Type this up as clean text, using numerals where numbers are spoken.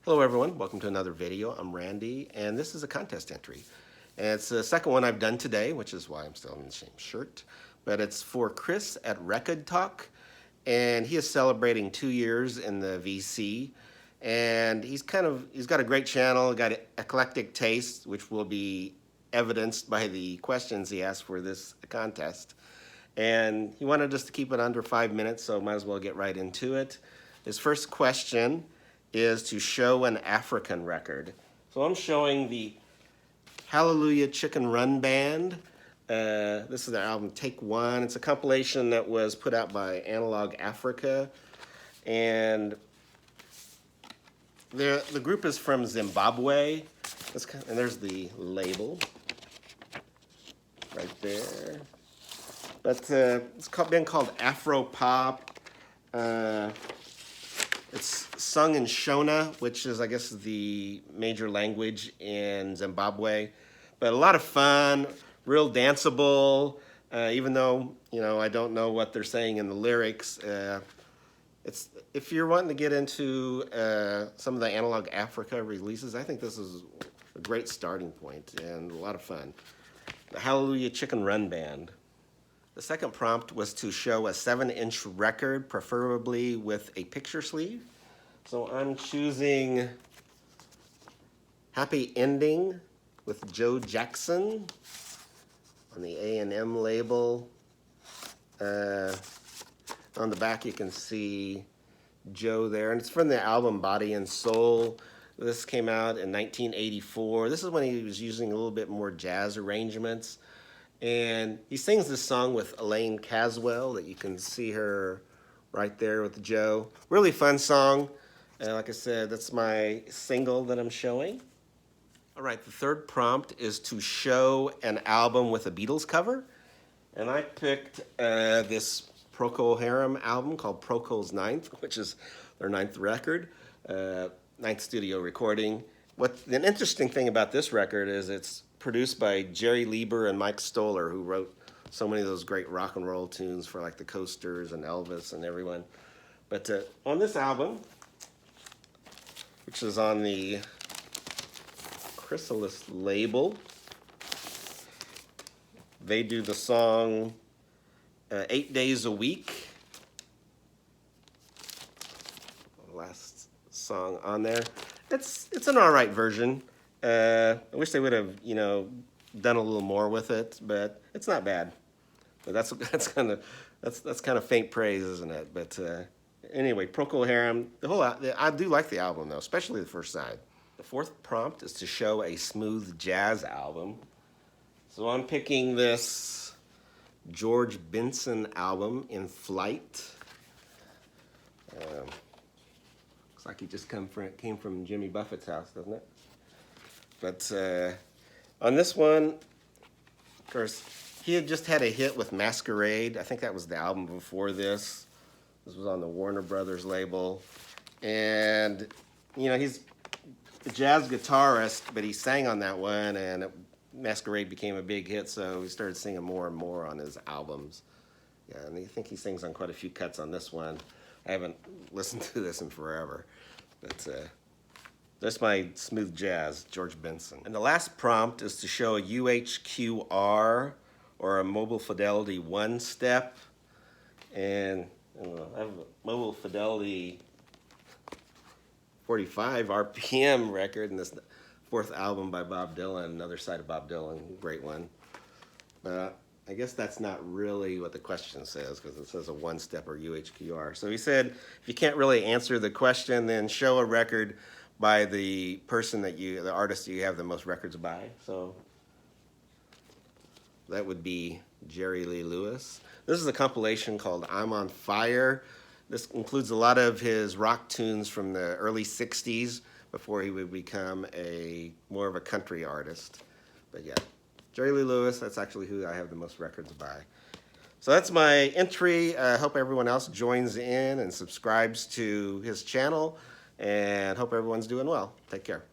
Hello everyone, welcome to another video. I'm Randy, and this is a contest entry. And it's the second one I've done today, which is why I'm still in the same shirt. But it's for Chris at Rekkid Talk, and he is celebrating 2 years in the VC. And he's got a great channel, got eclectic taste, which will be evidenced by the questions he asked for this contest. And he wanted us to keep it under 5 minutes, so might as well get right into it. His first question is to show an African record. So I'm showing the Hallelujah Chicken Run Band. This is their album Take One. It's a compilation that was put out by Analog Africa. And the group is from Zimbabwe. And there's the label right there. But it's been called Afro Pop. It's sung in Shona, which is, I guess, the major language in Zimbabwe. But a lot of fun, real danceable, even though, I don't know what they're saying in the lyrics. If you're wanting to get into some of the Analog Africa releases, I think this is a great starting point and a lot of fun. The Hallelujah Chicken Run Band. The second prompt was to show a 7-inch record, preferably with a picture sleeve. So I'm choosing Happy Ending with Joe Jackson on the A&M label. On the back you can see Joe there, and it's from the album Body and Soul. This came out in 1984. This is when he was using a little bit more jazz arrangements. And he sings this song with Elaine Caswell, that you can see her right there with Joe. Really fun song. Like I said, that's my single that I'm showing. All right, the third prompt is to show an album with a Beatles cover. And I picked this Procol Harum album called Procol's Ninth, which is their 9th record, 9th studio recording. An interesting thing about this record is it's produced by Jerry Lieber and Mike Stoller, who wrote so many of those great rock and roll tunes for like the Coasters and Elvis and everyone. But on this album, which is on the Chrysalis label, they do the song 8 Days a Week. Last song on there. It's an all right version. I wish they would have, done a little more with it, but it's not bad. But that's kind of faint praise, isn't it? But anyway, Procol Harum. I do like the album though, especially the first side. The fourth prompt is to show a smooth jazz album. So I'm picking this George Benson album, In Flight. Looks like he just came from Jimmy Buffett's house, doesn't it? But on this one, of course, he had just had a hit with Masquerade. I think that was the album before this. This was on the Warner Brothers label. And, he's a jazz guitarist, but he sang on that one, and Masquerade became a big hit, so he started singing more and more on his albums. Yeah, and I think he sings on quite a few cuts on this one. I haven't listened to this in forever, but that's my smooth jazz, George Benson. And the last prompt is to show a UHQR, or a Mobile Fidelity 1-step. And I have a Mobile Fidelity 45 RPM record, and this 4th album by Bob Dylan, another side of Bob Dylan, great one. But I guess that's not really what the question says, because it says a 1-step or UHQR. So he said, if you can't really answer the question, then show a record by the person the artist you have the most records by. So that would be Jerry Lee Lewis. This is a compilation called I'm on Fire. This includes a lot of his rock tunes from the early 60s before he would become more of a country artist. But yeah, Jerry Lee Lewis, that's actually who I have the most records by. So that's my entry. I hope everyone else joins in and subscribes to his channel, and hope everyone's doing well. Take care.